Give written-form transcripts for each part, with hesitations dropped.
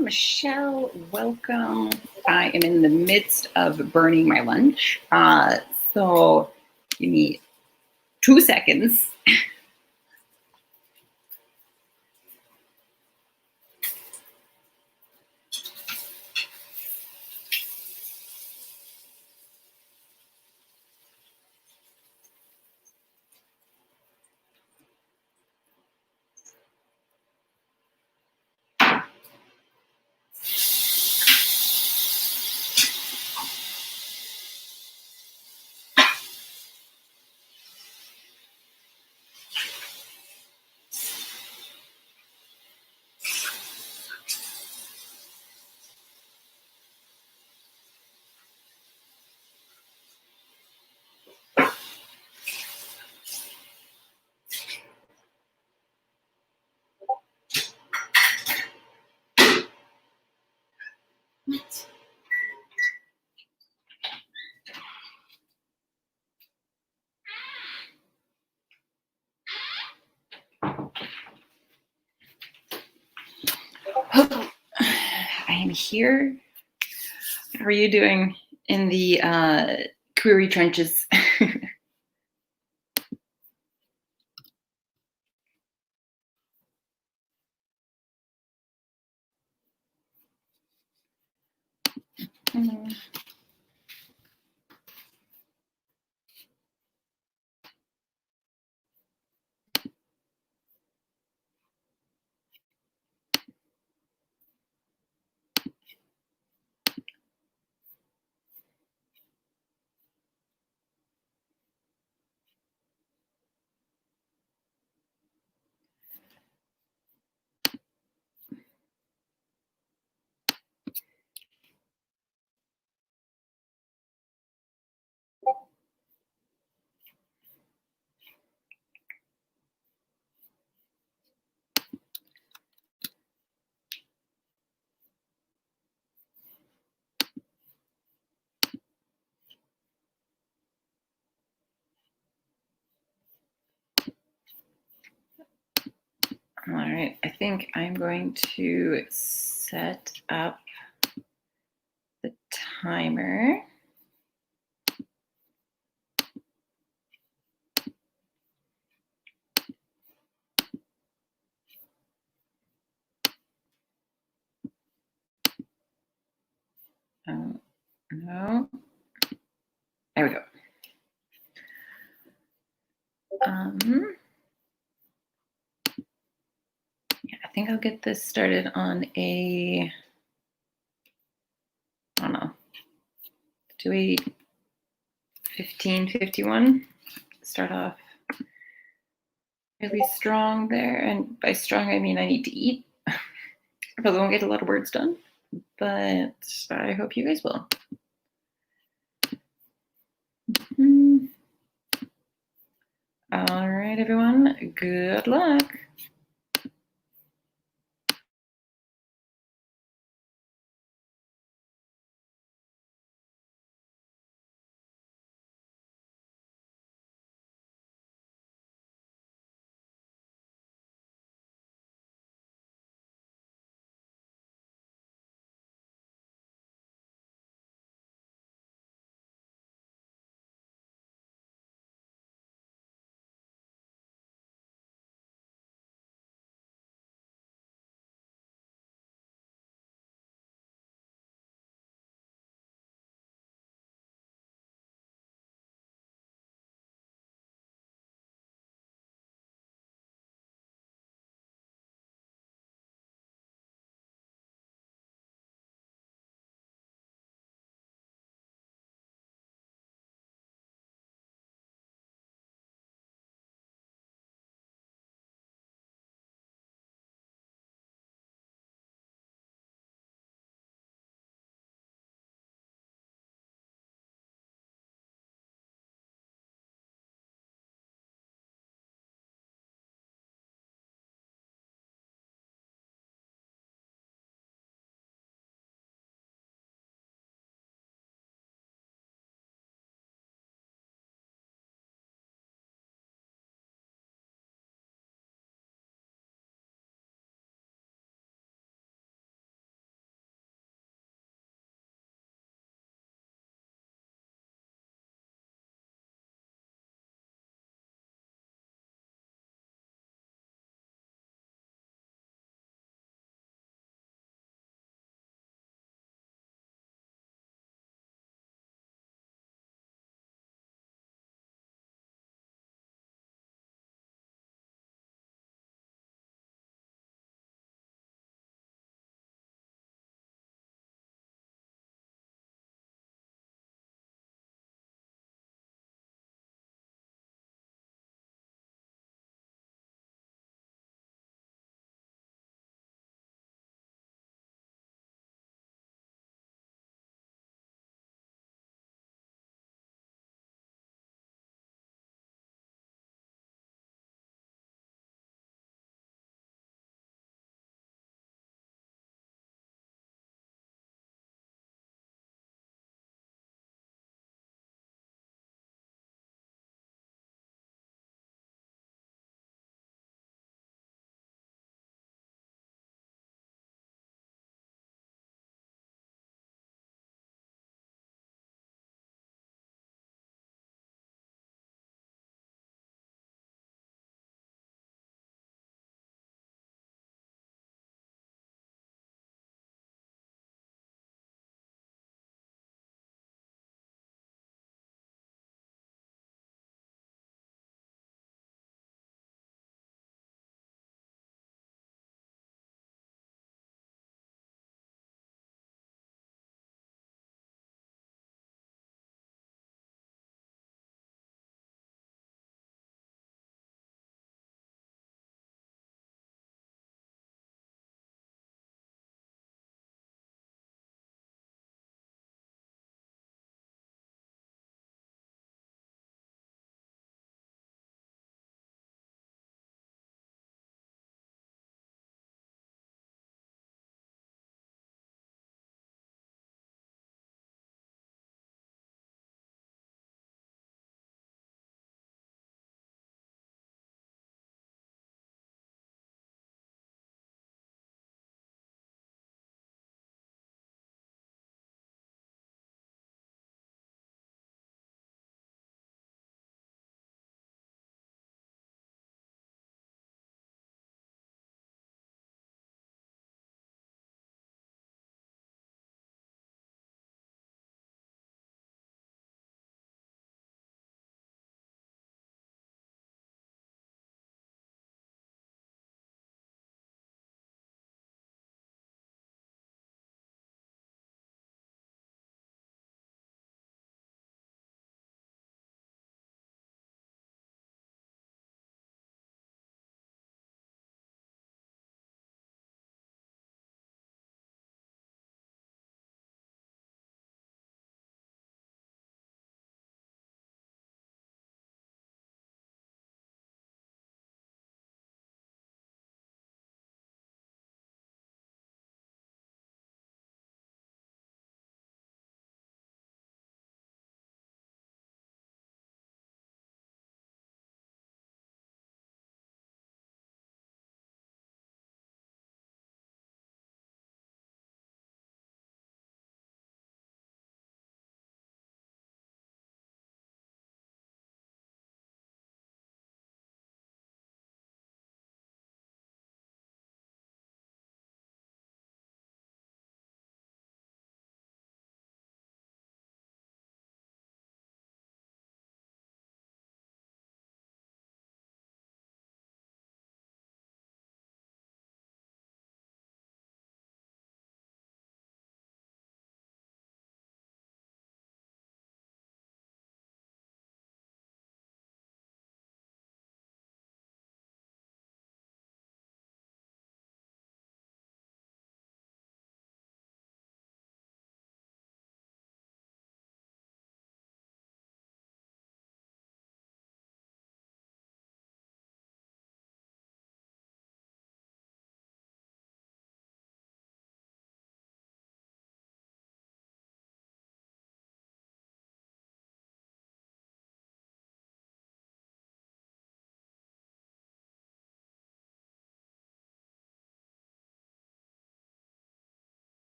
Michelle, welcome. I am in the midst of burning my lunch. So give me 2 seconds. I am here. How are you doing in the query trenches? All right, I think I'm going to set up the timer. No, there we go. Yeah, I think I'll get this started on a, I don't know, do we 15:51? Start off really strong there, and by strong I mean I need to eat. I probably won't get a lot of words done, but I hope you guys will. All right, everyone, good luck.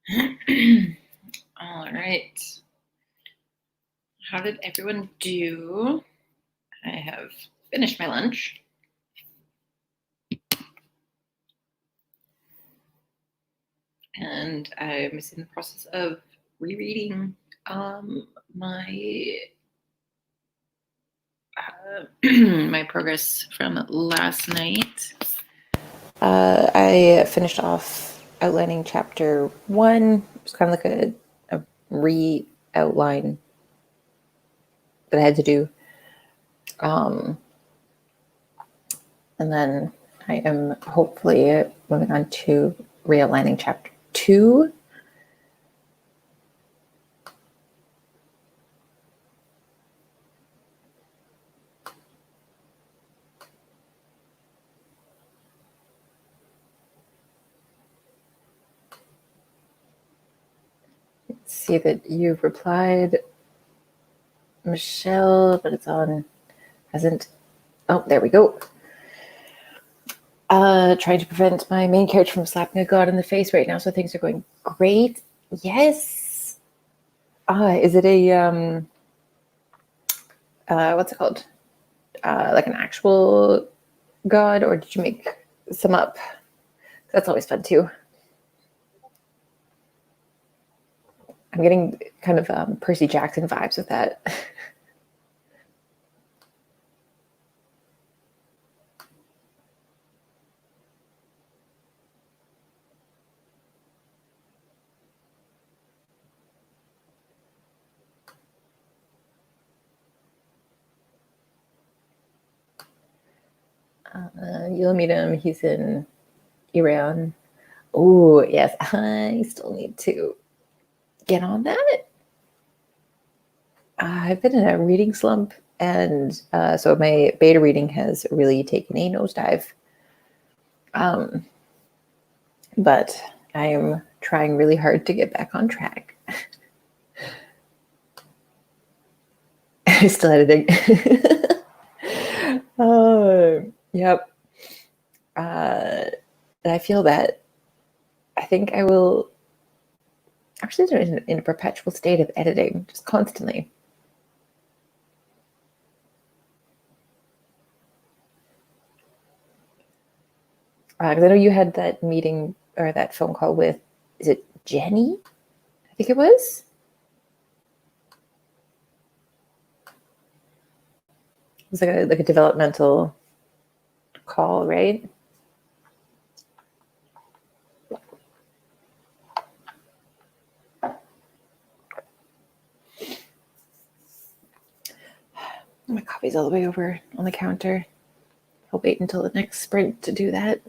All right. How did everyone do? I have finished my lunch. And I'm in the process of rereading my my progress from last night. I finished off outlining chapter 1. It's kind of like a re-outline that I had to do. And then I am hopefully moving on to realigning chapter 2. See that you've replied, Michelle, but it's on, hasn't. Oh, there we go. Trying to prevent my main character from slapping a god in the face right now, so things are going great. Yes. Is it a what's it called? Like an actual god, or did you make some up? That's always fun too. I'm getting kind of Percy Jackson vibes with that. You'll meet him. He's in Iran. Oh, yes. I still need to get on that. I've been in a reading slump, and so my beta reading has really taken a nosedive. But I am trying really hard to get back on track. Still editing. Yep. And I feel that I think I will actually do it in a perpetual state of editing, just constantly. Because I know you had that meeting or that phone call with, is it Jenny? I think it was. It was like a developmental call, right? My coffee's all the way over on the counter. I'll wait until the next sprint to do that.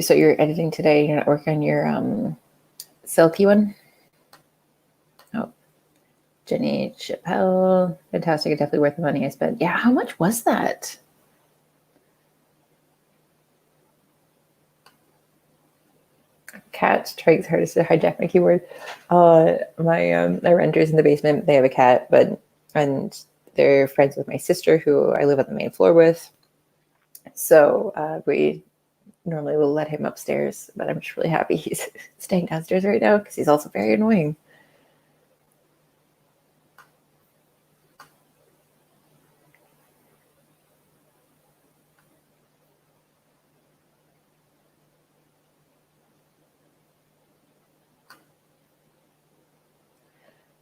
So you're editing today, you're not working on your Selkie one? Oh, Jenny Chappelle, fantastic, definitely worth the money I spent. Yeah, how much was that? Cat strikes hardest to hijack my keyboard. My renters in the basement, they have a cat, and they're friends with my sister, who I live on the main floor with. So we normally will let him upstairs, but I'm just really happy he's staying downstairs right now because he's also very annoying.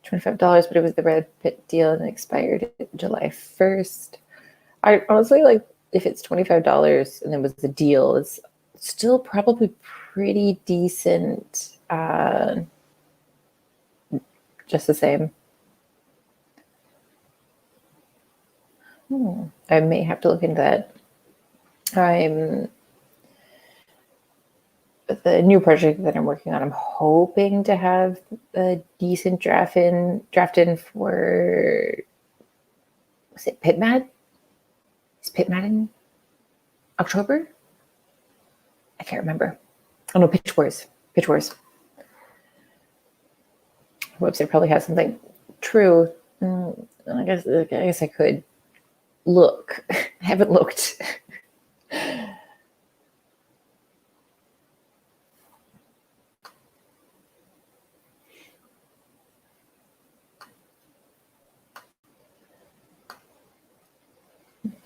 $25, but it was the Red Pit deal and it expired July 1st. I honestly, like, if it's $25 and it was the deal, it's still probably pretty decent. Just the same. I may have to look into that. The new project that I'm working on, I'm hoping to have a decent draft in for, was it PitMad? Is PitMad in October? I can't remember. Oh no, Pitch Wars. Pitch Wars. Website probably has something. True. I guess I could look. I haven't looked.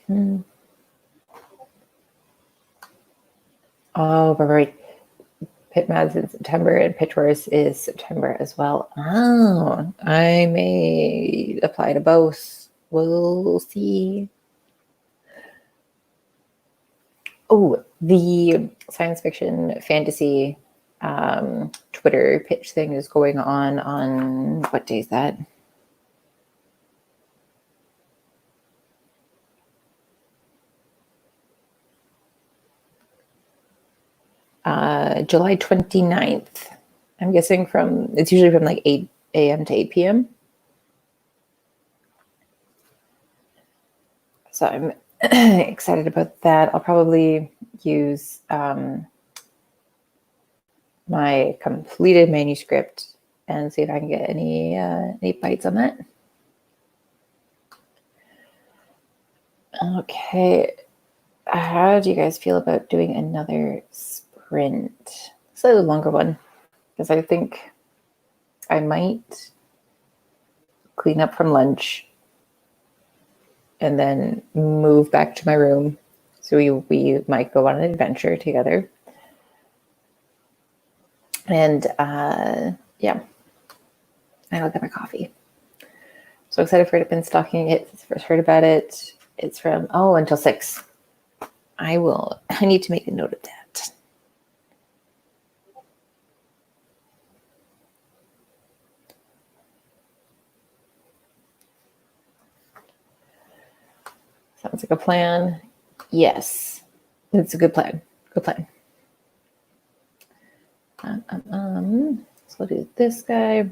Hmm. Oh, right. Pit Mad's in September and Pitch Wars is September as well. Oh, I may apply to both. We'll see. Oh, the science fiction fantasy Twitter pitch thing is going on what day is that? July 29th. I'm guessing it's usually from like 8 a.m. to 8 p.m. So I'm excited about that. I'll probably use my completed manuscript and see if I can get any bites on that. Okay. How do you guys feel about doing another sprint? Slightly longer one, because I think I might clean up from lunch and then move back to my room. So we might go on an adventure together. And yeah, I'll get my coffee. So excited for it. I've been stalking it since I first heard about it. It's from until 6. I need to make a note of that. Sounds like a plan. Yes, it's a good plan. Good plan. So we'll do this guy.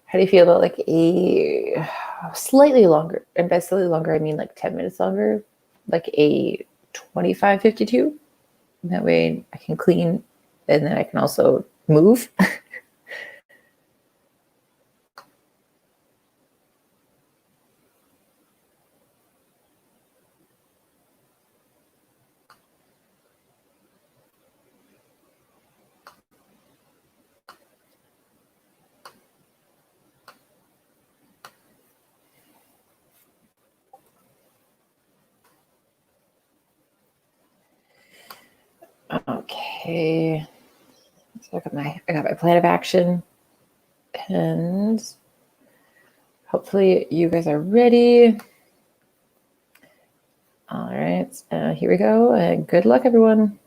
How do you feel about like a slightly longer? And by slightly longer, I mean like 10 minutes longer, like a 25:52. That way I can clean and then I can also move. Okay. So I got my plan of action, and hopefully you guys are ready. All right, here we go, and good luck, everyone.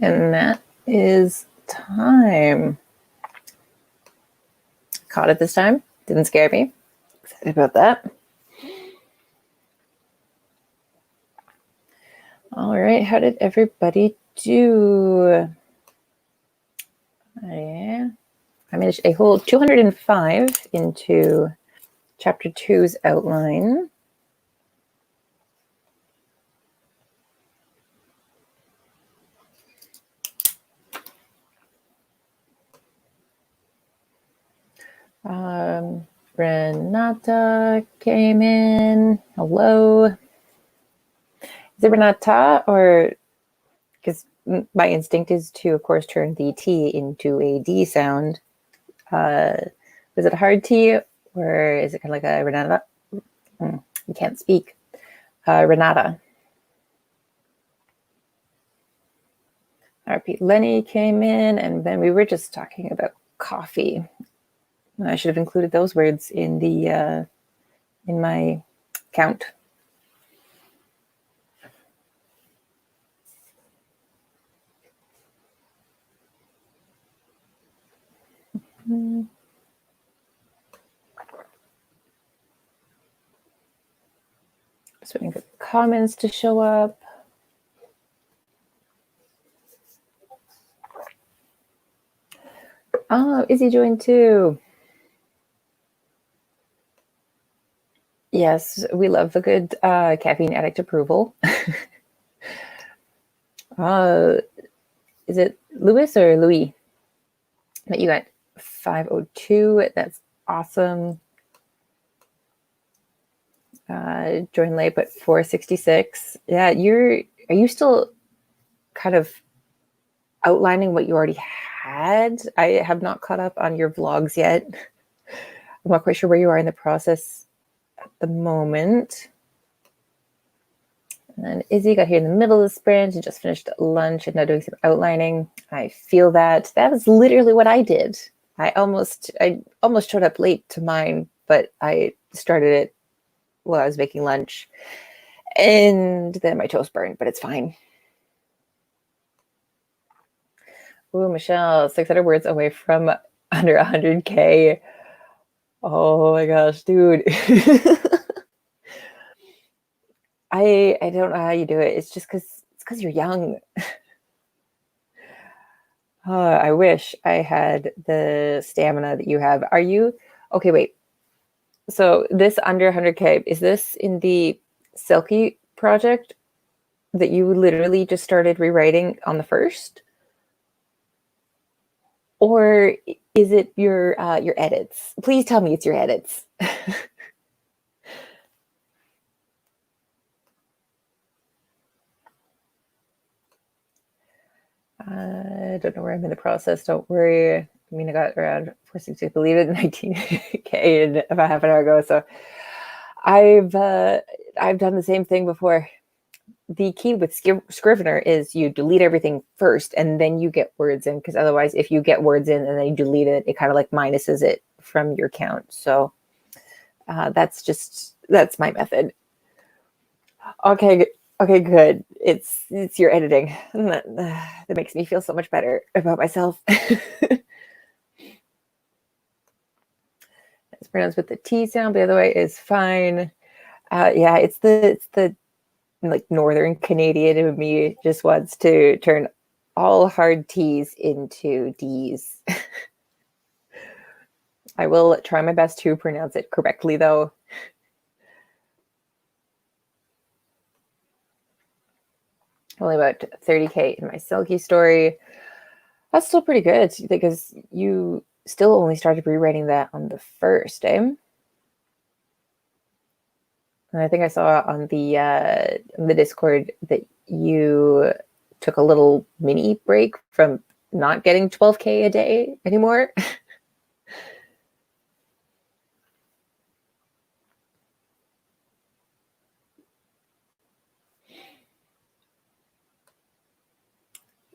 And that is time. Caught it this time. Didn't scare me. Excited about that. All right. How did everybody do? Yeah. I managed a whole 205 into chapter 2's outline. Renata came in. Hello. Is it Renata, or because my instinct is to, of course, turn the T into a D sound. Is it a hard T, or is it kind of like a Renata? You can't speak. Renata. RP Lenny came in, and then we were just talking about coffee. I should have included those words in the in my count. Just waiting for the comments to show up. Oh, Izzy joined too. Yes, we love the good caffeine addict approval. Is it Louis or Louis? That you got 502. That's awesome. Join late, but 466. Yeah, are you still kind of outlining what you already had? I have not caught up on your vlogs yet. I'm not quite sure where you are in the process at the moment. And then Izzy got here in the middle of the sprint and just finished lunch and now doing some outlining. I feel that. That was literally what I did. I almost showed up late to mine, but I started it while I was making lunch. And then my toast burned, but it's fine. Ooh, Michelle, 600 words away from under 100K. Oh my gosh, dude. I don't know how you do it. It's just because you're young. I wish I had the stamina that you have. Are you okay? Wait. So this under 100K, is this in the Selkie project that you literally just started rewriting on the first? Or is it your edits? Please tell me it's your edits. I don't know where I'm in the process. Don't worry. I mean, I got around 460, I believe it, 19K in about half an hour ago. So I've done the same thing before. The key with Scrivener is you delete everything first and then you get words in, because otherwise if you get words in and then you delete it, it kind of like minuses it from your count. So that's my method. Okay, good. It's your editing. That makes me feel so much better about myself. It's pronounced with the T sound, but the other way is fine. Yeah, it's the like Northern Canadian in me just wants to turn all hard T's into D's. I will try my best to pronounce it correctly, though. Only about 30K in my Selkie story. That's still pretty good because you still only started rewriting that on the first, eh? And I think I saw on the Discord that you took a little mini break from not getting 12K a day anymore.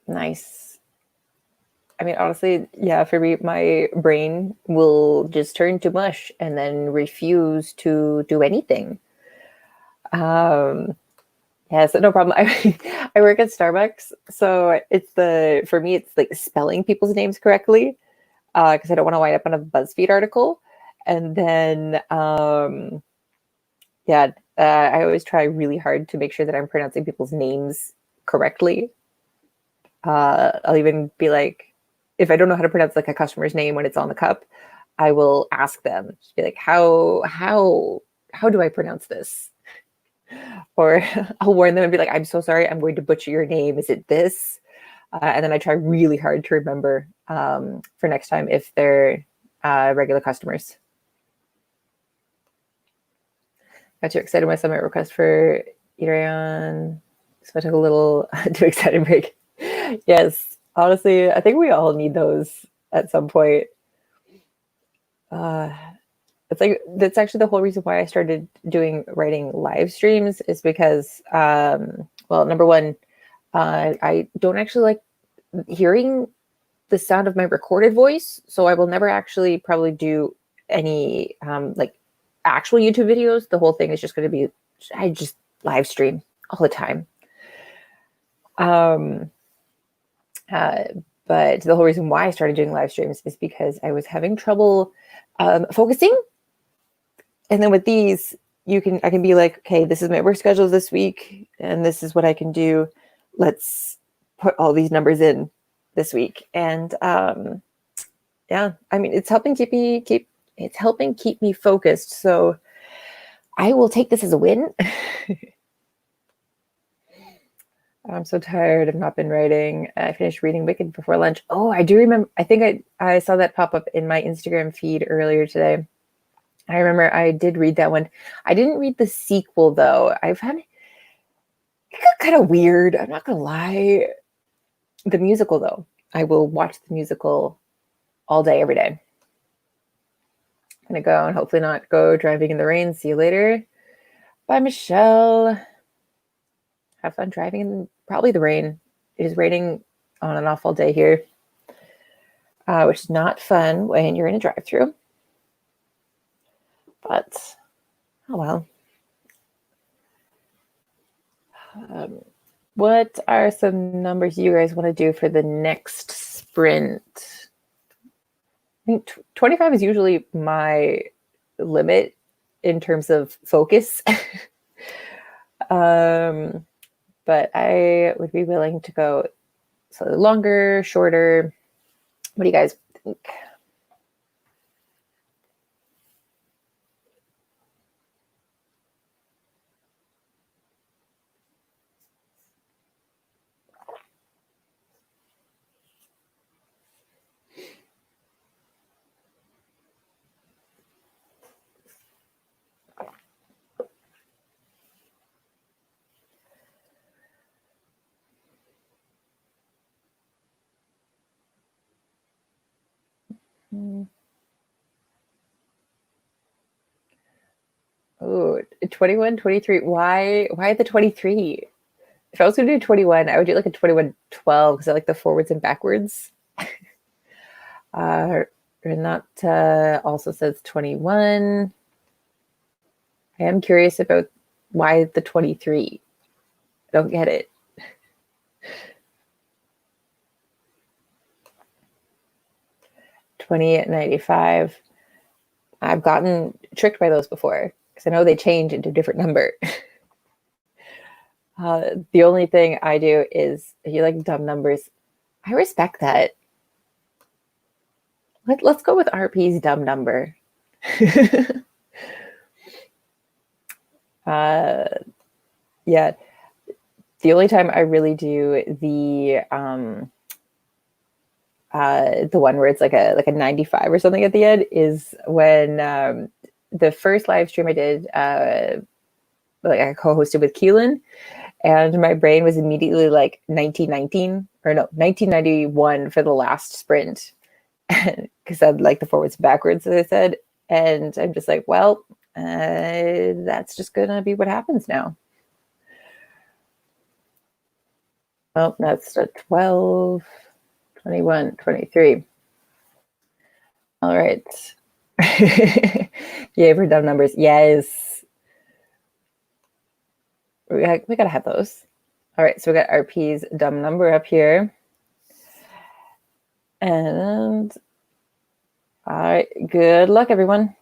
Nice. I mean, honestly, yeah, for me, my brain will just turn to mush and then refuse to do anything. Yes, no problem. I work at Starbucks, so for me it's like spelling people's names correctly, because I don't want to wind up on a BuzzFeed article. And then yeah, I always try really hard to make sure that I'm pronouncing people's names correctly. I'll even be like, if I don't know how to pronounce like a customer's name when it's on the cup, I will ask them, just be like, how do I pronounce this? Or I'll warn them and be like, I'm so sorry, I'm going to butcher your name. Is it this? And then I try really hard to remember for next time if they're regular customers. Got too excited when I saw my request for Ethereum, so I took a little too excited break. Yes, honestly, I think we all need those at some point. It's like that's actually the whole reason why I started writing live streams is because, well, number one, I don't actually like hearing the sound of my recorded voice, so I will never actually probably do any like actual YouTube videos. The whole thing is just going to be I just live stream all the time. But the whole reason why I started doing live streams is because I was having trouble focusing. And then with these, I can be like, okay, this is my work schedule this week, and this is what I can do. Let's put all these numbers in this week. And yeah, I mean, it's helping keep me focused. So I will take this as a win. I'm so tired. I've not been writing. I finished reading Wicked before lunch. Oh, I do remember. I think I saw that pop up in my Instagram feed earlier today. I remember I did read that one. I didn't read the sequel though. It got kind of weird. I'm not gonna lie. The musical though, I will watch the musical all day, every day. I'm gonna go and hopefully not go driving in the rain. See you later. Bye, Michelle. Have fun driving in probably the rain. It is raining on and off all day here, which is not fun when you're in a drive-through. But oh well. What are some numbers you guys want to do for the next sprint? I think 25 is usually my limit in terms of focus. But I would be willing to go slightly longer, shorter. What do you guys think? Oh, 21, 23. Why the 23? If I was going to do 21, I would do like a 21-12 because I like the forwards and backwards. Renata also says 21. I am curious about why the 23. I don't get it. $20.95. I've gotten tricked by those before because I know they change into a different number. The only thing I do is if you like dumb numbers, I respect that. Let's go with RP's dumb number. Yeah. The only time I really do the one where it's like a 95 or something at the end is when the first live stream I did, like I co-hosted with Keelan, and my brain was immediately like 1991 for the last sprint because I'd like the forwards and backwards, as I said, and I'm just like, well, that's just gonna be what happens now. Well, that's a 12, 21, 23. All right. Yay for dumb numbers. Yes. We gotta have those. All right, so we got RP's dumb number up here. And all right, good luck, everyone.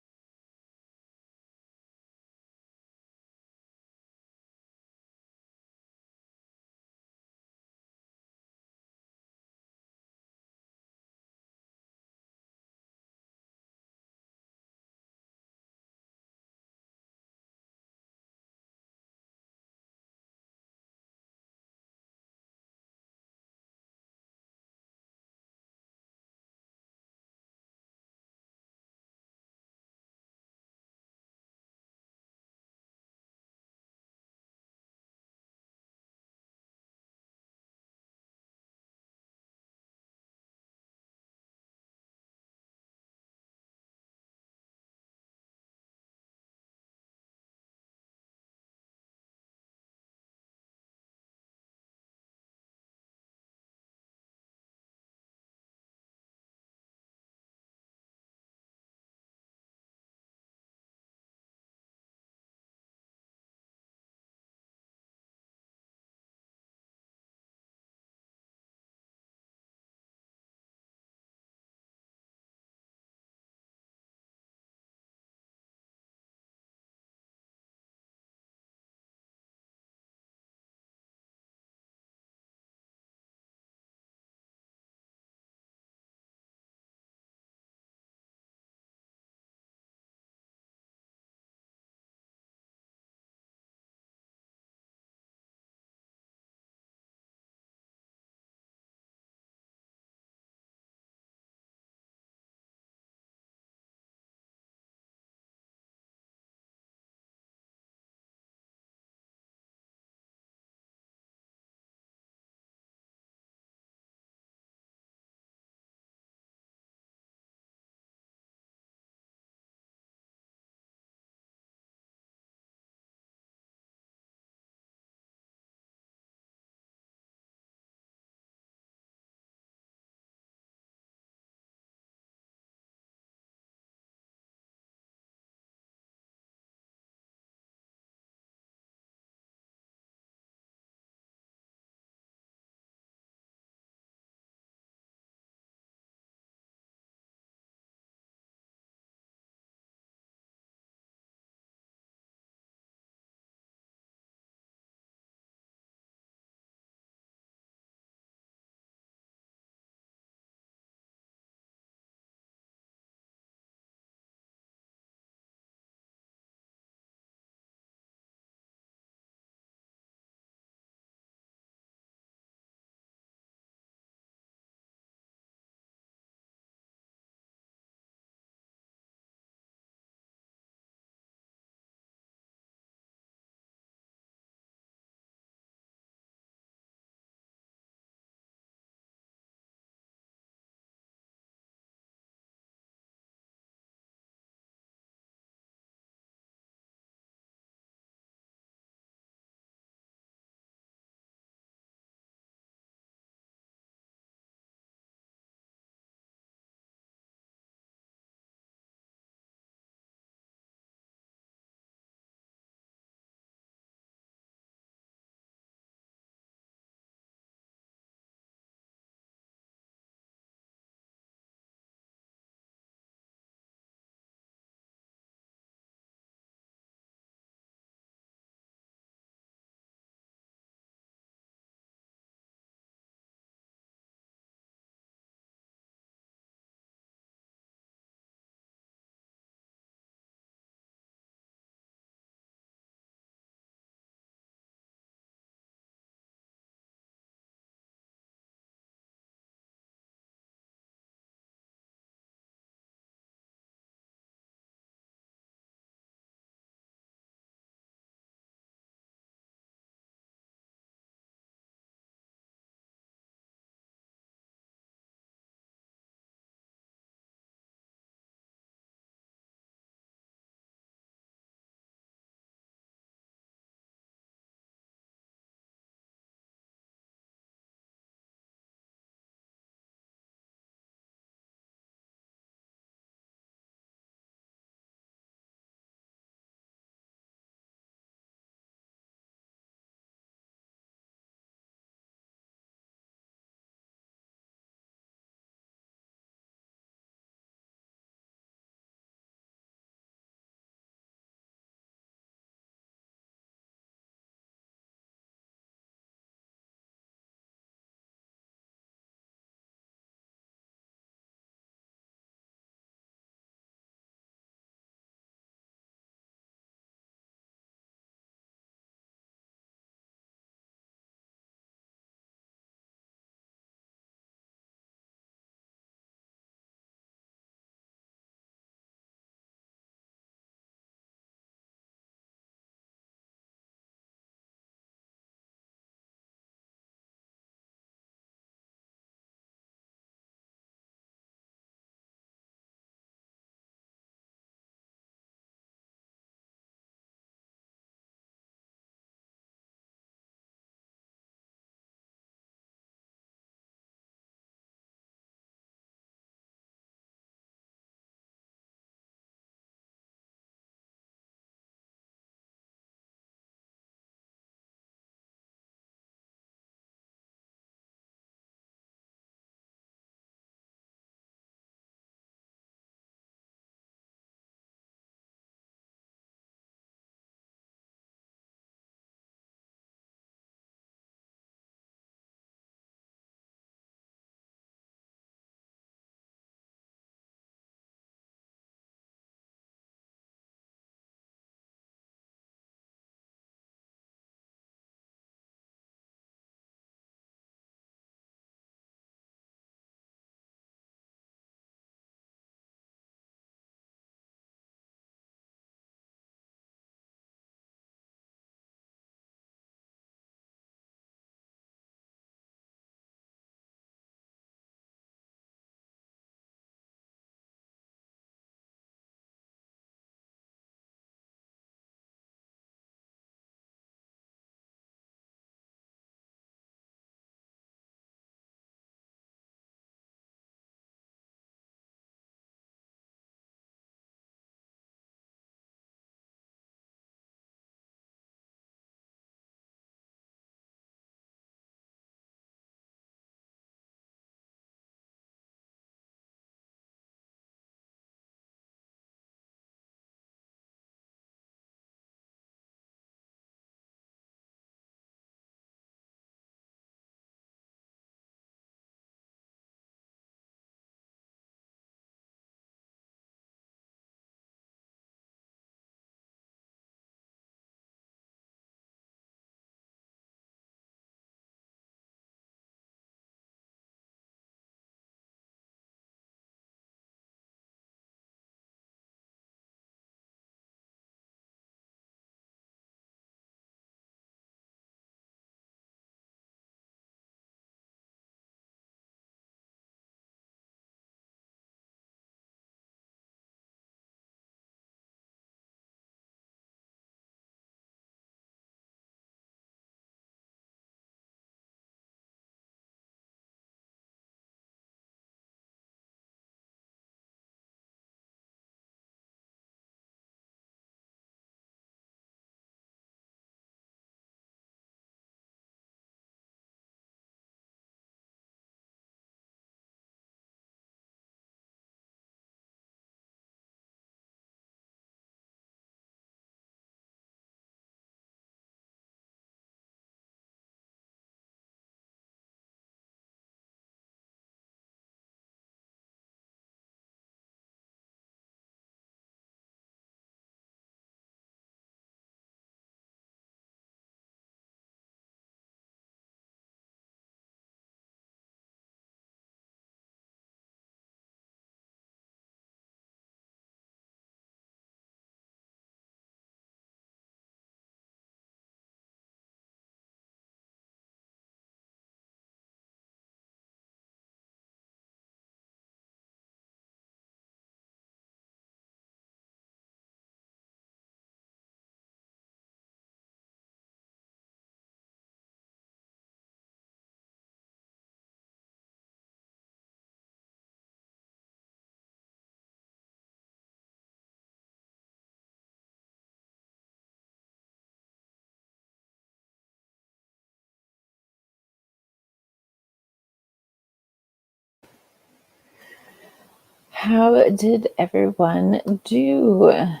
how did everyone do? I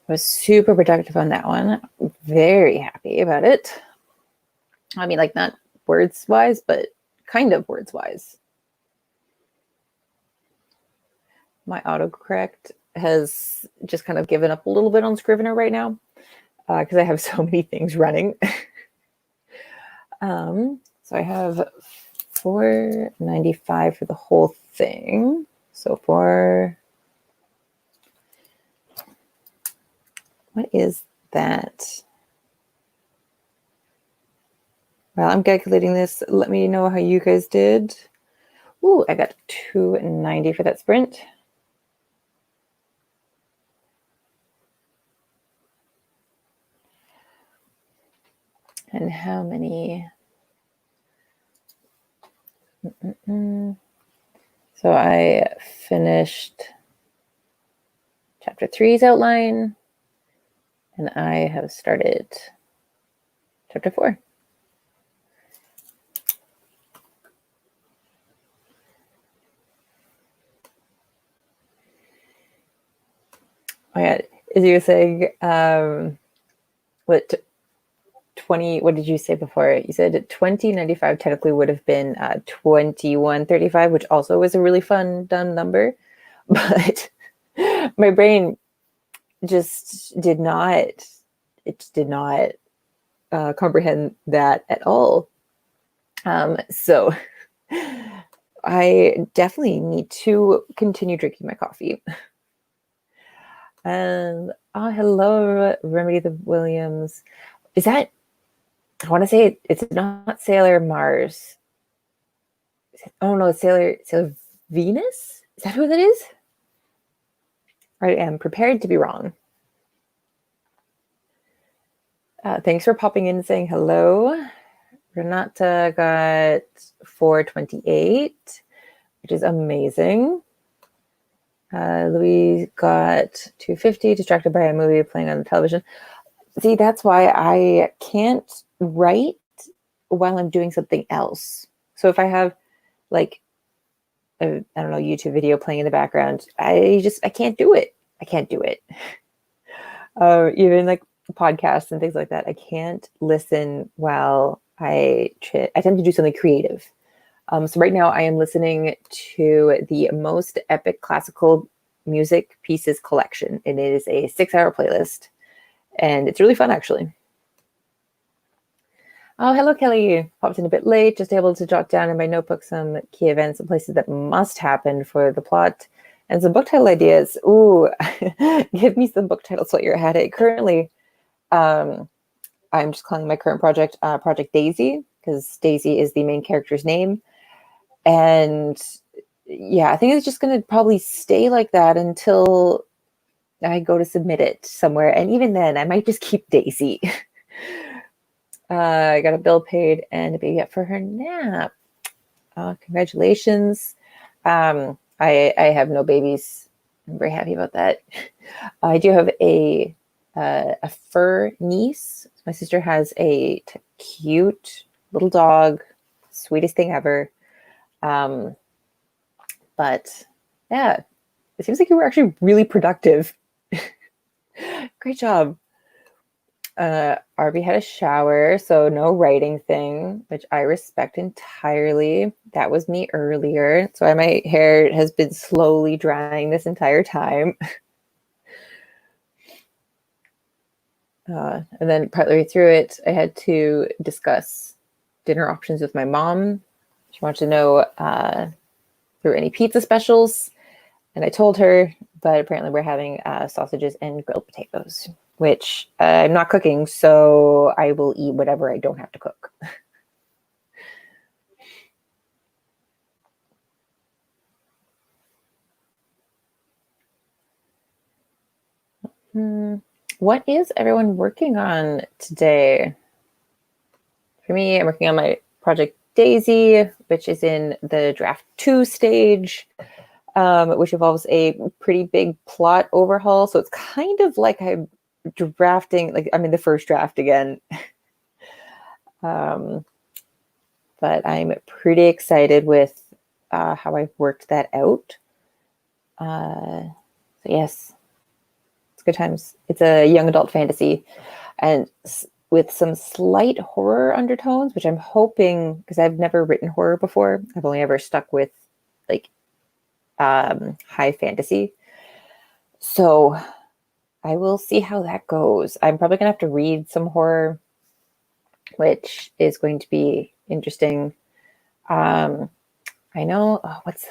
was super productive on that one. Very happy about it. I mean, like, not words wise, but kind of words wise. My autocorrect has just kind of given up a little bit on Scrivener right now because I have so many things running. So I have 495 for the whole thing. So what is that? Well, I'm calculating this. Let me know how you guys did. Ooh, I got 290 for that sprint. And how many? So I finished chapter 3's outline, and I have started chapter 4. Oh yeah, as you were saying, what 20? What did you say before? You said 2095 technically would have been 2135, which also was a really fun dumb number, but my brain just did not. It just did not comprehend that at all. So I definitely need to continue drinking my coffee. And hello, Remedy the Williams. Is that? I want to say it's not Sailor Mars. Oh no, Sailor Venus. Is that who that is? I am prepared to be wrong. Thanks for popping in and saying hello. Renata got 428, which is amazing. Louise got 250, distracted by a movie playing on the television. See, that's why I can't write while I'm doing something else. So if I have like a, I don't know, YouTube video playing in the background, I can't do it. I can't do it. Even like podcasts and things like that, I can't listen while I tend to do something creative. So right now I am listening to the Most Epic Classical Music Pieces collection, and it is a 6-hour playlist, and it's really fun actually. Oh, hello, Kelly. Popped in a bit late, just able to jot down in my notebook some key events and places that must happen for the plot and some book title ideas. Ooh, give me some book titles while you're at it. Currently, I'm just calling my current project Project Daisy, because Daisy is the main character's name. And yeah, I think it's just going to probably stay like that until I go to submit it somewhere. And even then, I might just keep Daisy. I got a bill paid and a baby up for her nap. Congratulations. I have no babies. I'm very happy about that. I do have a fur niece. My sister has a cute little dog, sweetest thing ever. But yeah, it seems like you were actually really productive. Great job. Arby had a shower, so no writing thing, which I respect entirely. That was me earlier. So my hair has been slowly drying this entire time. And then partway through it, I had to discuss dinner options with my mom. She wanted to know if there were any pizza specials, and I told her, but apparently we're having sausages and grilled potatoes, which I'm not cooking, so I will eat whatever I don't have to cook. What is everyone working on today? For me, I'm working on my Project Daisy, which is in the draft 2 stage, which involves a pretty big plot overhaul. So it's kind of like I'm drafting, like I'm in the first draft again. But I'm pretty excited with how I've worked that out. So yes, it's good times. It's a young adult fantasy, and with some slight horror undertones, which I'm hoping, because I've never written horror before. I've only ever stuck with like high fantasy. So I will see how that goes. I'm probably gonna have to read some horror, which is going to be interesting. I know what's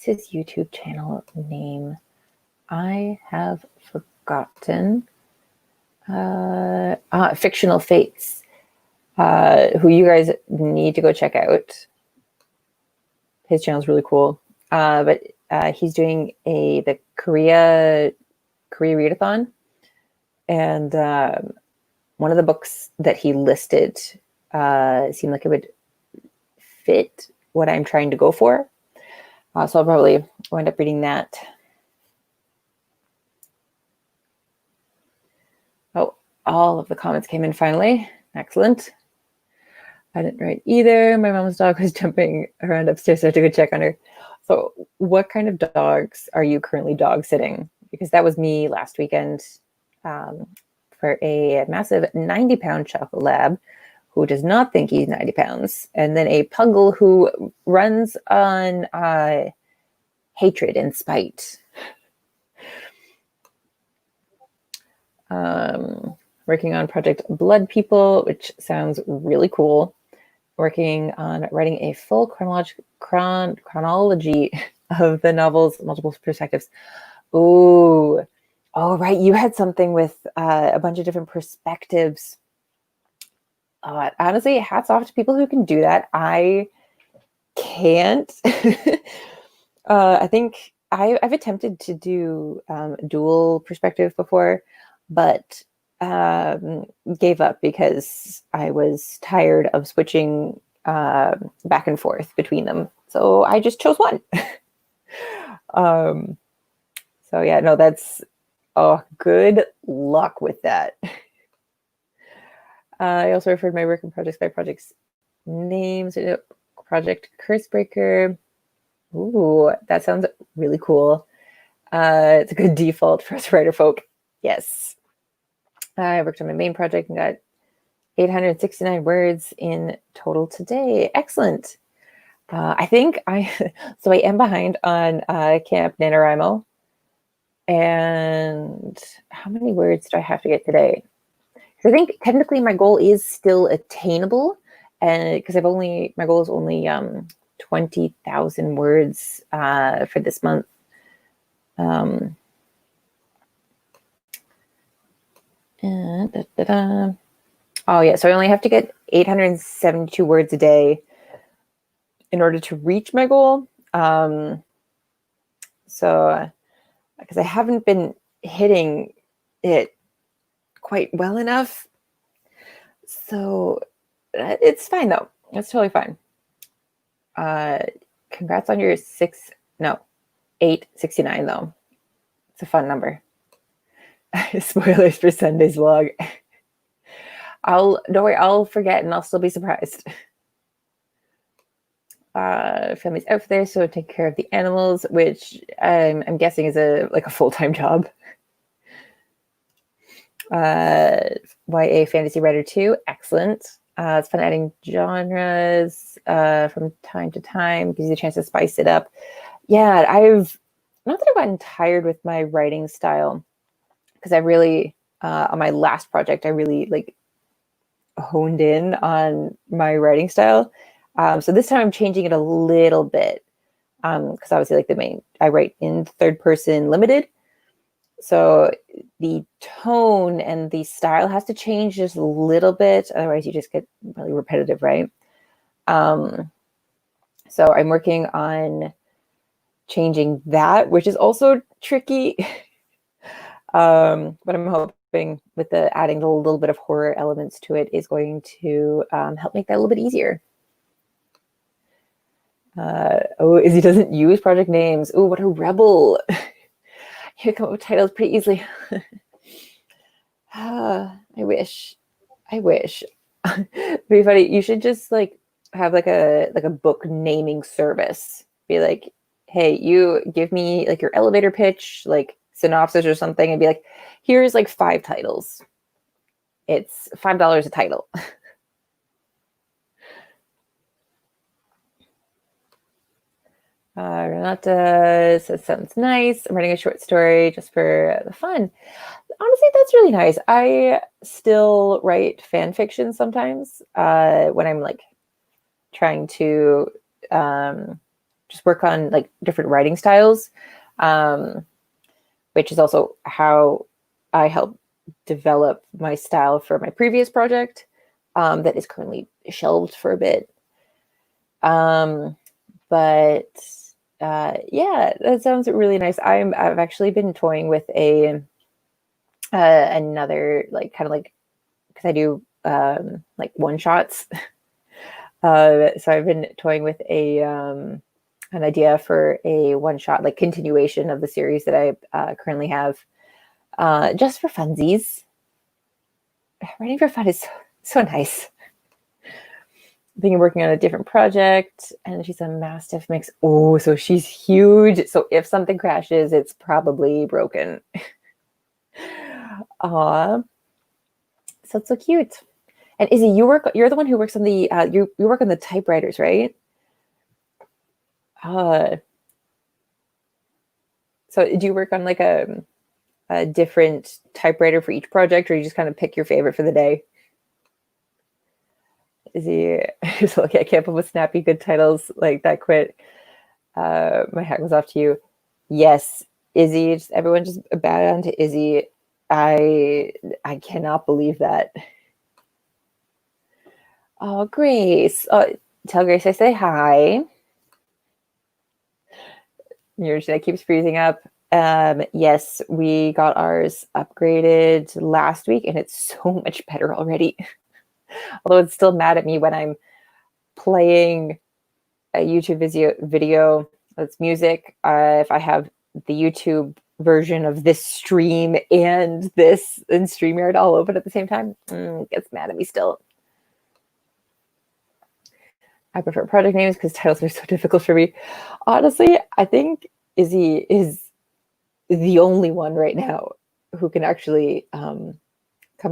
his YouTube channel name? I have forgotten. Fictional Fates, who you guys need to go check out. His channel is really cool. But he's doing the Korea readathon, and one of the books that he listed seemed like it would fit what I'm trying to go for. So I'll probably wind up reading that. Oh, all of the comments came in finally. Excellent. I didn't write either. My mom's dog was jumping around upstairs, so I had to go check on her. So what kind of dogs are you currently dog sitting? Because that was me last weekend for a massive 90-pound chocolate lab who does not think he's 90 pounds, and then a puggle who runs on hatred and spite. Working on Project Blood People, which sounds really cool. Working on writing a full chronology of the novel's multiple perspectives. Oh, right. You had something with a bunch of different perspectives. Honestly, hats off to people who can do that. I can't. I think I've attempted to do dual perspective before, but gave up because I was tired of switching back and forth between them. So I just chose one. So yeah, no, that's good luck with that. I also referred my work in projects by projects names. Project Cursebreaker. Ooh, that sounds really cool. It's a good default for us writer folk. Yes. I worked on my main project and got 869 words in total today. Excellent. I think I am behind on Camp NaNoWriMo. And how many words do I have to get today? I think technically my goal is still attainable, and because my goal is only 20,000 words for this month. Oh yeah, so I only have to get 872 words a day in order to reach my goal. So because I haven't been hitting it quite well enough, so it's fine though. It's totally fine. Congrats on your 869 though. It's a fun number. Spoilers for Sunday's vlog. Don't worry, I'll forget and I'll still be surprised. Family's out there, so take care of the animals, which I'm guessing is a full-time job. YA fantasy writer 2, excellent. It's fun adding genres from time to time, gives you a chance to spice it up. Yeah, not that I've gotten tired with my writing style, because I really on my last project I really honed in on my writing style. So this time I'm changing it a little bit, because obviously I write in third person limited, so the tone and the style has to change just a little bit, otherwise you just get really repetitive, right? So I'm working on changing that, which is also tricky. But I'm hoping with adding a little bit of horror elements to it is going to help make that a little bit easier. Izzy doesn't use project names. Oh, what a rebel. You come up with titles pretty easily. I wish. It'd be funny. You should just have a book naming service. Be like, hey, you give me like your elevator pitch, like synopsis or something, and be like, here's like 5 titles. It's $5 a title. Renata says, sounds nice. I'm writing a short story just for the fun. Honestly, that's really nice. I still write fan fiction sometimes when I'm like trying to just work on like different writing styles, which is also how I help develop my style for my previous project that is currently shelved for a bit. But yeah, that sounds really nice. I've actually been toying with another like kind of like, because I do like one shots. So I've been toying with an idea for a one shot like continuation of the series that I currently have, just for funsies. Writing for fun is so nice. I think I'm working on a different project, and she's a Mastiff mix. Oh, so she's huge. So if something crashes, it's probably broken. Aw, so it's so cute. And Izzy, you're the one who works on the you work on the typewriters, right? Uh, so do you work on like a different typewriter for each project, or you just kind of pick your favorite for the day? Izzy, so like, I can't come up with snappy good titles like that. Quit. My hat goes off to you. Yes, Izzy. Everyone just bow down to Izzy. I cannot believe that. Oh, Grace. Tell Grace I say hi. Your internet keeps freezing up. Yes, we got ours upgraded last week, and it's so much better already. Although it's still mad at me when I'm playing a YouTube video that's music. If I have the YouTube version of this stream and this and StreamYard all open at the same time, it gets mad at me still. I prefer project names because titles are so difficult for me. Honestly, I think Izzy is the only one right now who can actually come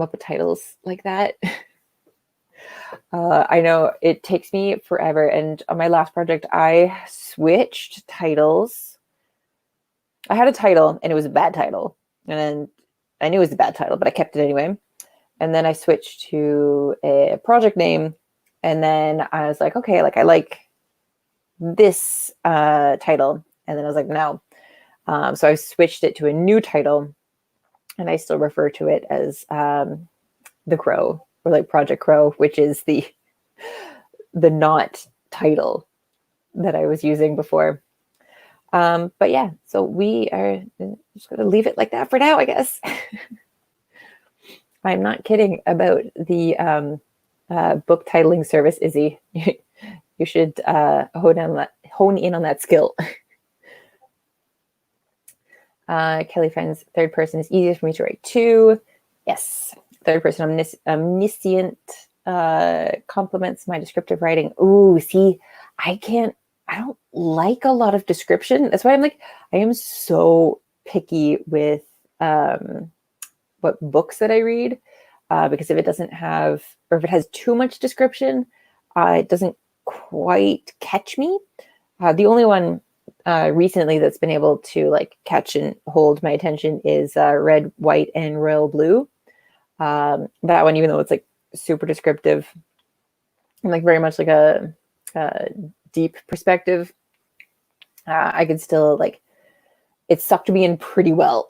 up with titles like that. I know it takes me forever. And on my last project, I switched titles. I had a title and it was a bad title. And I knew it was a bad title, but I kept it anyway. And then I switched to a project name. And then I was like, okay, like I like this title. And then I was like, no. So I switched it to a new title. And I still refer to it as The Crow, or like Project Crow, which is the not title that I was using before. But yeah, so we are just going to leave it like that for now, I guess. I'm not kidding about the book titling service, Izzy. You should hone in on that skill. Kelly finds third person is easier for me to write too. Yes, third person omniscient complements my descriptive writing. Ooh, see, I don't like a lot of description. That's why I'm like, I am so picky with what books that I read, because if it doesn't have, or if it has too much description, it doesn't quite catch me. The only one recently that's been able to like catch and hold my attention is Red, White, and Royal Blue. That one, even though it's like super descriptive and like very much like a deep perspective, I could still like, it sucked me in pretty well.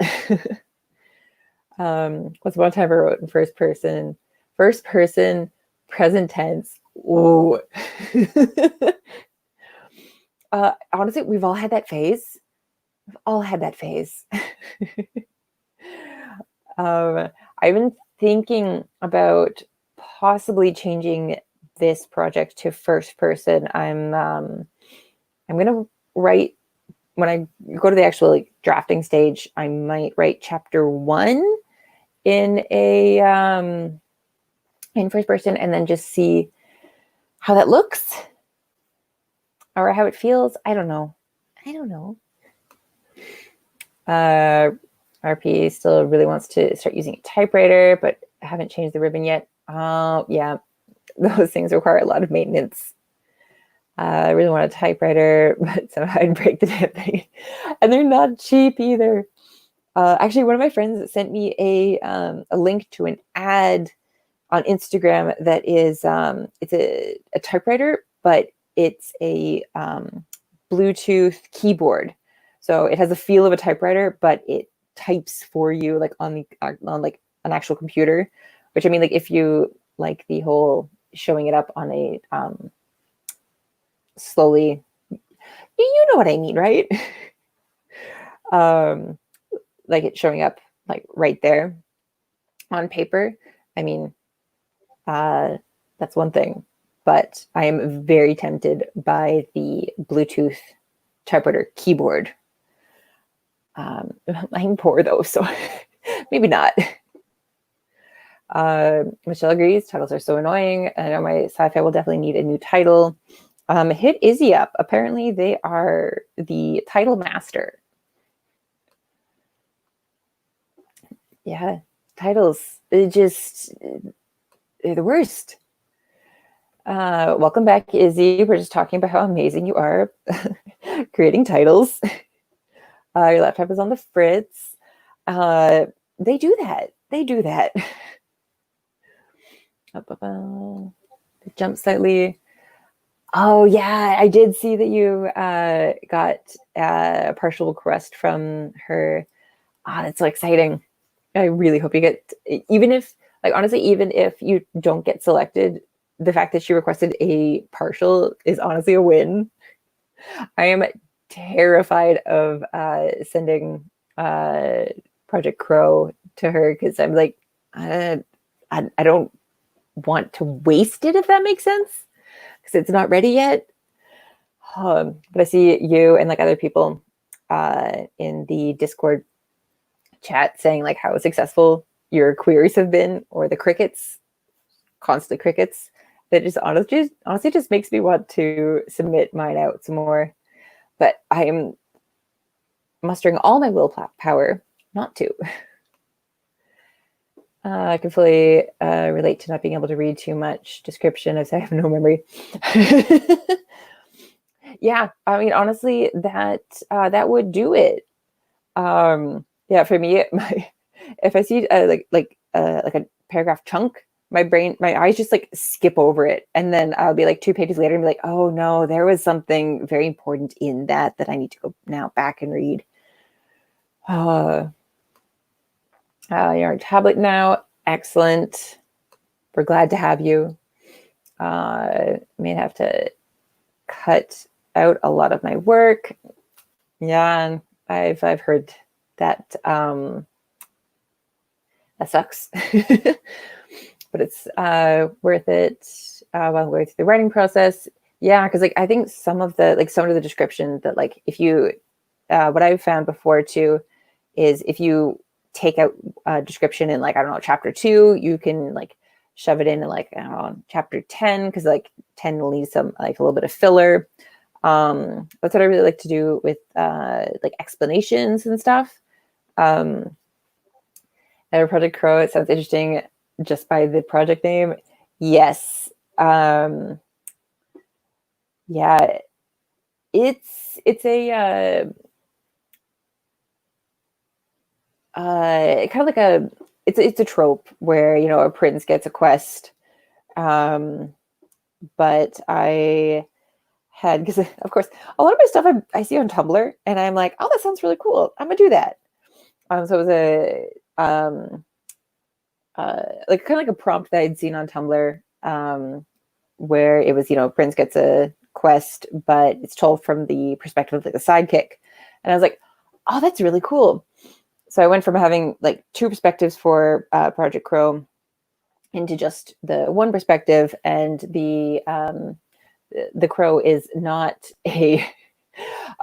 What's one time I wrote in first person, present tense. Ooh. Honestly, we've all had that phase. We've all had that phase. I've been thinking about possibly changing this project to first person. I'm gonna write, when I go to the actual like drafting stage, I might write chapter 1 in a in first person, and then just see how that looks or how it feels. I don't know. I don't know. RP still really wants to start using a typewriter, but I haven't changed the ribbon yet. Yeah, those things require a lot of maintenance. I really want a typewriter, but somehow I'd break the damn thing. And they're not cheap either. Actually, one of my friends sent me a link to an ad on Instagram that is it's a typewriter, but it's a Bluetooth keyboard. So it has the feel of a typewriter, but it types for you like on like an actual computer. Which I mean, like if you like the whole showing it up on a slowly, you know what I mean, right? Like it's showing up like right there on paper. I mean, that's one thing, but I am very tempted by the Bluetooth typewriter keyboard. I'm poor though, so maybe not. Michelle agrees. Titles are so annoying. I know my sci-fi will definitely need a new title. Hit Izzy up. Apparently, they are the title master. Yeah, titles. They're the worst. Welcome back, Izzy. We're just talking about how amazing you are creating titles. Your laptop is on the fritz. They do that. They do that. Jump slightly. Oh yeah, I did see that you got a partial request from her. That's so exciting. I really hope you get, even if, like, honestly, even if you don't get selected, the fact that she requested a partial is honestly a win. I am terrified of sending Project Crow to her because I'm like, I don't want to waste it, if that makes sense, because it's not ready yet. But I see you and like other people in the Discord chat saying like how successful your queries have been, or the crickets, constant crickets. That just honestly just makes me want to submit mine out some more. But I am mustering all my willpower not to. I can fully relate to not being able to read too much description as I have no memory. Yeah, I mean, honestly, that would do it. Yeah, for me, if I see like a paragraph chunk, my eyes just like skip over it, and then I'll be like 2 pages later and be like, oh no, there was something very important in that I need to go now back and read. You're on tablet now. Excellent. We're glad to have you. May have to cut out a lot of my work. Yeah, I've heard that that sucks, but it's worth it while I'm going through the writing process. Yeah, because like I think some of the description that like if you what I've found before too is if you take out description in like I don't know chapter 2, you can like shove it in like I don't know, chapter 10 because like 10 will need some like a little bit of filler. That's what I really like to do with like explanations and stuff. And Project Crow, it sounds interesting just by the project name. Yes. Yeah. It's a kind of like it's a trope where you know a prince gets a quest. But I had because of course a lot of my stuff I see on Tumblr and I'm like, oh, that sounds really cool. I'm gonna do that. So it was a like kind of like a prompt that I'd seen on Tumblr, where it was, you know, Prince gets a quest, but it's told from the perspective of like the sidekick. And I was like, oh, that's really cool. So I went from having like 2 perspectives for Project Crow into just the one perspective, and the Crow is not a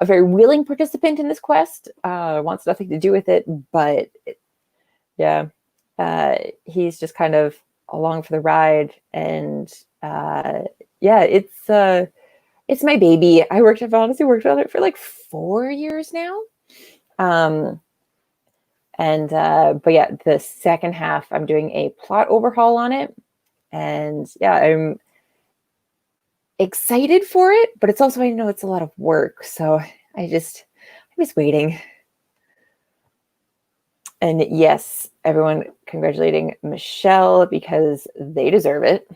very willing participant in this quest. Wants nothing to do with it, but yeah, he's just kind of along for the ride, and yeah, it's it's my baby. I've honestly worked on it for like 4 years now. But yeah, the second half, I'm doing a plot overhaul on it. And yeah, I'm excited for it, but it's also, I know it's a lot of work. So I'm just waiting. And yes, everyone congratulating Michelle because they deserve it.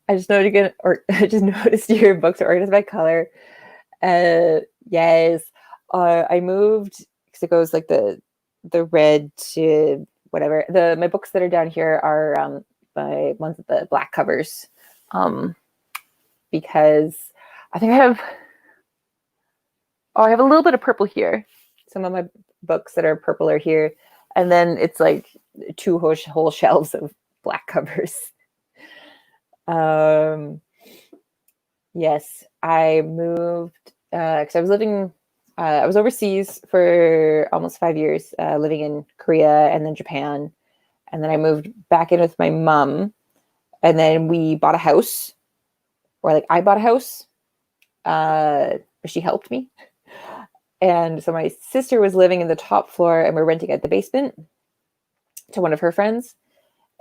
I just noticed your books are organized by color. Yes. I moved because it goes like the red to whatever. My books that are down here are by ones with the black covers. Because I think I have a little bit of purple here. Some of my books that are purple are here. And then it's like two whole shelves of black covers. Yes, I moved because I was overseas for almost 5 years, living in Korea and then Japan. And then I moved back in with my mom. And then we bought a house, or like I bought a house. She helped me. And so my sister was living in the top floor and we're renting out the basement to one of her friends.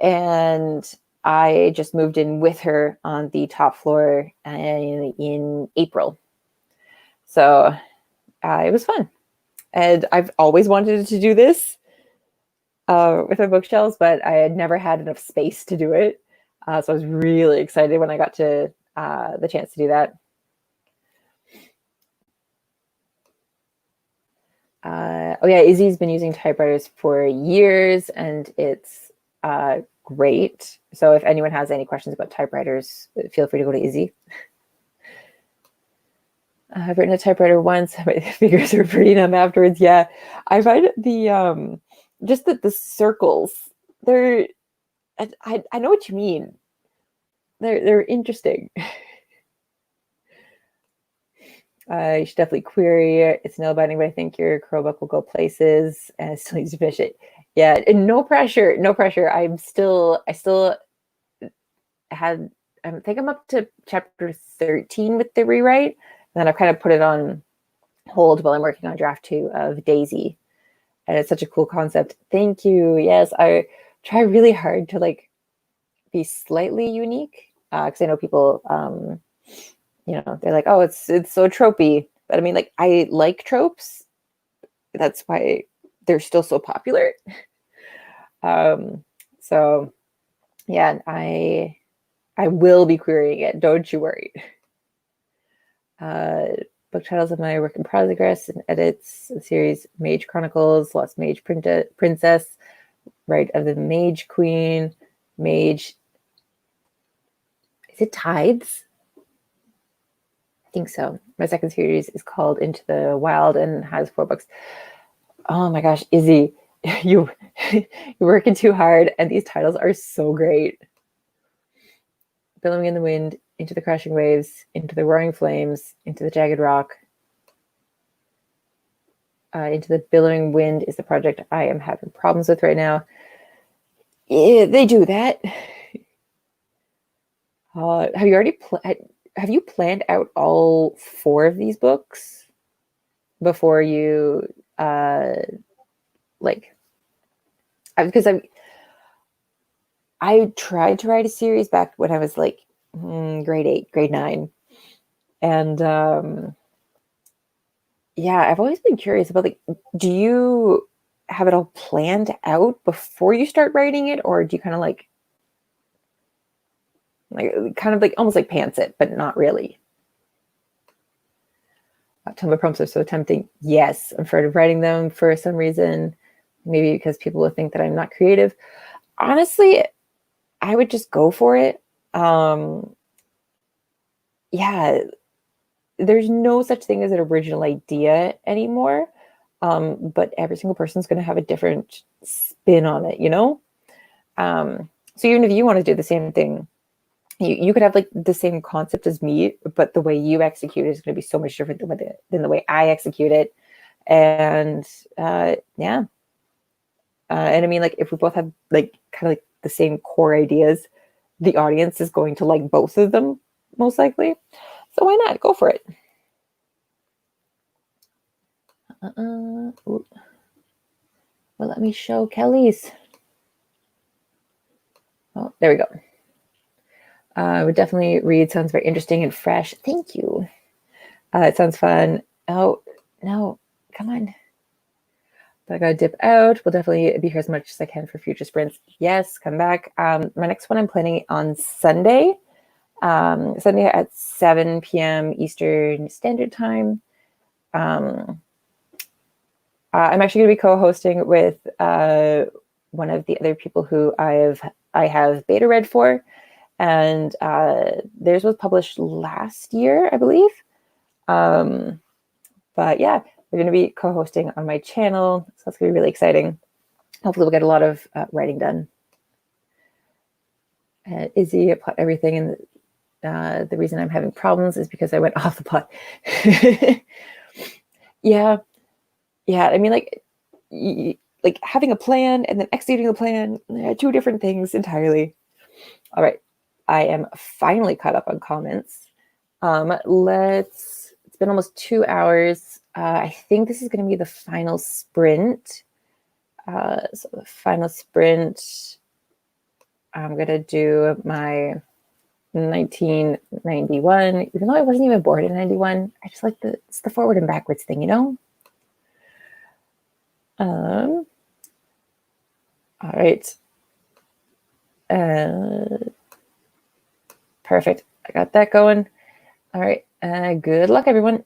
And I just moved in with her on the top floor in April. So it was fun. And I've always wanted to do this with my bookshelves, but I had never had enough space to do it. So I was really excited when I got to the chance to do that. Oh yeah, Izzy's been using typewriters for years and it's great. So if anyone has any questions about typewriters, feel free to go to Izzy. I've written a typewriter once. My fingers are pretty numb afterwards. Yeah, I find the just the circles. They're I know what you mean. They're interesting. You should definitely query it. It's nail biting, but I think your Crow book will go places and it still needs to finish it. Yeah, and no pressure, no pressure. I think I'm up to chapter 13 with the rewrite. And then I've kind of put it on hold while I'm working on draft 2 of Daisy. And it's such a cool concept. Thank you. Yes, I try really hard to like be slightly unique. Because I know people they're like, oh, it's so tropey. But I mean, like, I like tropes. That's why they're still so popular. So yeah, I will be querying it. Don't you worry. Book titles of my work in progress and edits: the series Mage Chronicles, Lost Mage Princess, Rite of the Mage Queen, Mage. Is it Tides? I think so. My second series is called Into the Wild and has 4 books. Oh my gosh, Izzy, you're working too hard, and these titles are so great. Billowing in the Wind, Into the Crashing Waves, Into the Roaring Flames, Into the Jagged Rock. Into the Billowing Wind is the project I am having problems with right now. Yeah, they do that. Have you planned out all 4 of these books before you because I tried to write a series back when I was like grade 8, grade 9. And yeah, I've always been curious about, like, do you have it all planned out before you start writing it, or do you kind of like almost like pants it, but not really? Tumblr prompts are so tempting. Yes, I'm afraid of writing them for some reason. Maybe because people will think that I'm not creative. Honestly, I would just go for it. Yeah, there's no such thing as an original idea anymore. But every single person's going to have a different spin on it, you know? So even if you want to do the same thing, you could have like the same concept as me, but the way you execute it is going to be so much different than the way I execute it. And yeah. And I mean, like, if we both have like kind of like the same core ideas, the audience is going to like both of them most likely. So why not? Go for it. Well, let me show Kelly's. Oh, there we go. Would definitely read. Sounds very interesting and fresh. Thank you. It sounds fun. Oh, no. Come on. But I gotta dip out. We'll definitely be here as much as I can for future sprints. Yes, come back. My next one I'm planning on Sunday. Sunday at 7 p.m. Eastern Standard Time. I'm actually going to be co-hosting with one of the other people who I have beta read for, and theirs was published last year, I believe. But yeah, we're going to be co-hosting on my channel, so that's going to be really exciting. Hopefully, we'll get a lot of writing done. Izzy plot everything, and the reason I'm having problems is because I went off the plot. Yeah. I mean, like having a plan and then executing the plan, two different things entirely. All right, I am finally caught up on comments. It's been almost 2 hours. I think this is going to be the final sprint. So the final sprint, I'm going to do my 1991, even though I wasn't even born in 91. I just like it's the forward and backwards thing, you know? All right. Perfect. I got that going. All right. Good luck, everyone.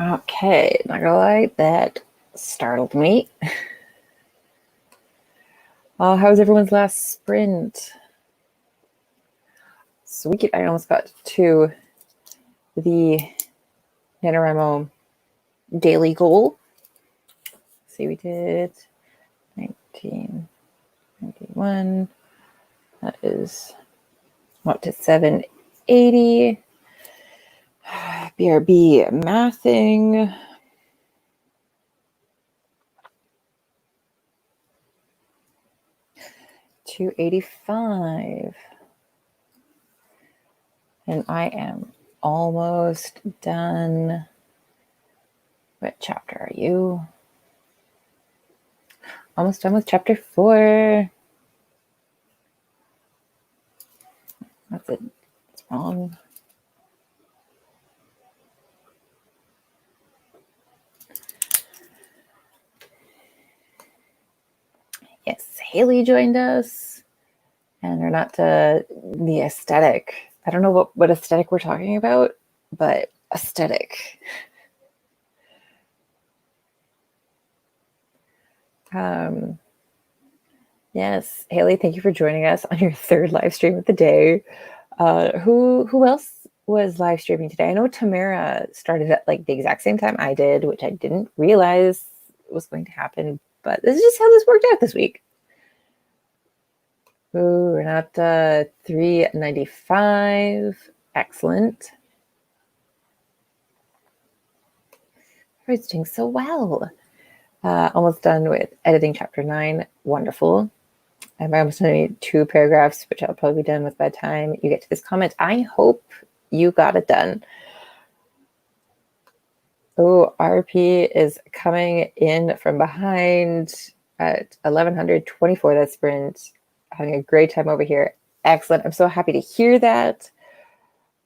Okay, not gonna lie, that startled me. How was everyone's last sprint? Sweet, I almost got to the NaNoWriMo daily goal. Let's see, we did 1991. That is up to 780. BRB mathing. 285. And I am almost done. What chapter are you? Almost done with chapter 4. That's it. It's wrong. Yes, Haley joined us. And we're not to the aesthetic. I don't know what aesthetic we're talking about, but aesthetic. Yes, Haley, thank you for joining us on your third live stream of the day. Who else was live streaming today? I know Tamara started at like the exact same time I did, which I didn't realize was going to happen, but this is just how this worked out this week. Ooh, we're not 395. Excellent. Everybody's doing so well. Almost done with editing chapter 9. Wonderful. I'm almost done 2 paragraphs, which I'll probably be done with by the time you get to this comment. I hope you got it done. Oh, RP is coming in from behind at 1124. That sprint. Having a great time over here. Excellent. I'm so happy to hear that.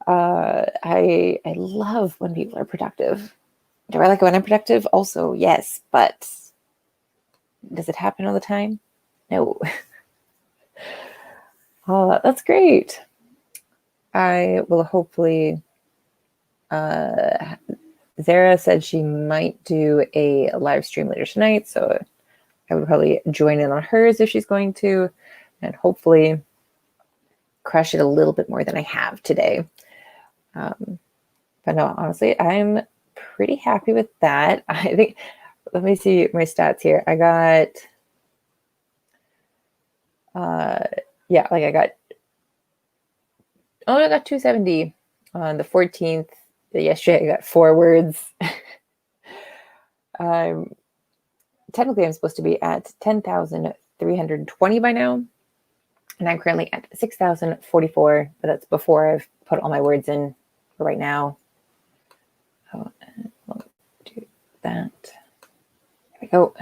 I love when people are productive. Do I like it when I'm productive? Also, yes, but does it happen all the time? No. Oh, that's great. I will hopefully. Zara said she might do a live stream later tonight, so I would probably join in on hers if she's going to, and hopefully crush it a little bit more than I have today. But no, honestly, I'm pretty happy with that. I think, let me see my stats here. I got, I got 270 on the 14th. Yesterday, I got 4 words. Technically, I'm supposed to be at 10,320 by now. And I'm currently at 6,044, but that's before I've put all my words in for right now. So we'll do that. There we go.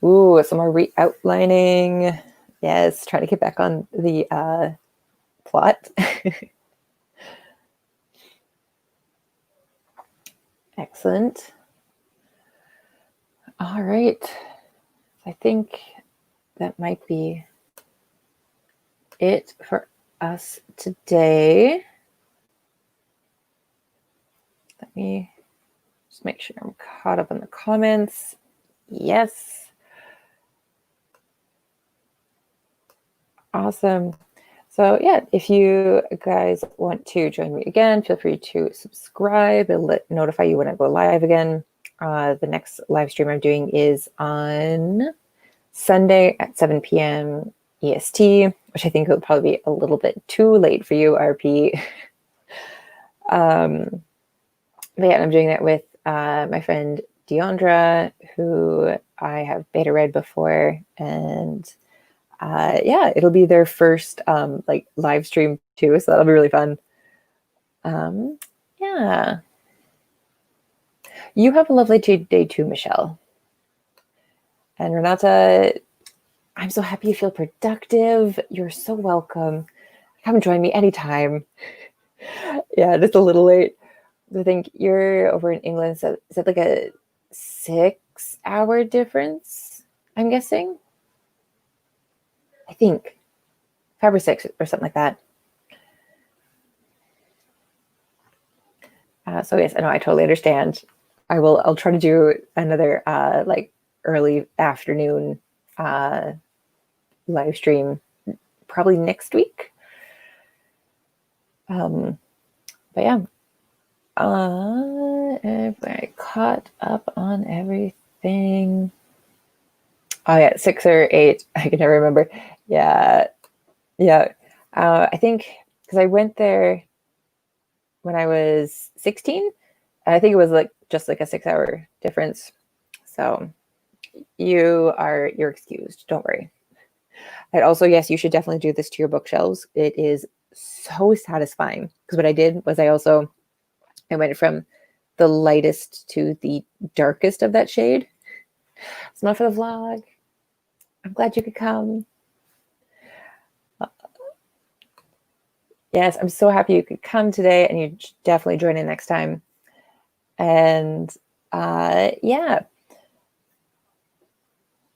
Ooh, some more re-outlining. Yes, trying to get back on the plot. Excellent. All right. I think that might be it for us today. Let me just make sure I'm caught up on the comments. Yes. Awesome. So yeah, if you guys want to join me again, feel free to subscribe. It'll notify you when I go live again. The next live stream I'm doing is on Sunday at 7 p.m. EST, which I think will probably be a little bit too late for you, RP. But yeah, I'm doing that with my friend Deandra, who I have beta read before, and yeah, it'll be their first like live stream too, so that'll be really fun. Yeah. You have a lovely day too, Michelle. And Renata, I'm so happy you feel productive. You're so welcome. Come join me anytime. Yeah, just a little late. I think you're over in England. So is it like a 6-hour difference? I'm guessing. I think 5 or 6 or something like that. So yes, I know, I totally understand. I'll try to do another like early afternoon live stream probably next week. But yeah, if I caught up on everything. Oh yeah, 6 or 8. I can never remember. Yeah, yeah. I think because I went there when I was 16, and I think it was like just like a 6 hour difference. So you're excused. Don't worry. And also, yes, you should definitely do this to your bookshelves. It is so satisfying because what I did was I went from the lightest to the darkest of that shade. It's not for the vlog. I'm glad you could come. Yes, I'm so happy you could come today, and you definitely join in next time. And yeah,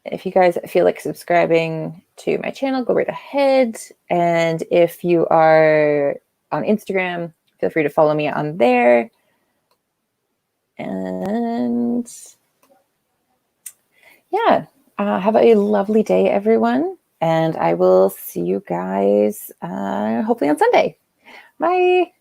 if you guys feel like subscribing to my channel, go right ahead. And if you are on Instagram, feel free to follow me on there. And yeah, have a lovely day, everyone. And I will see you guys hopefully on Sunday. Bye.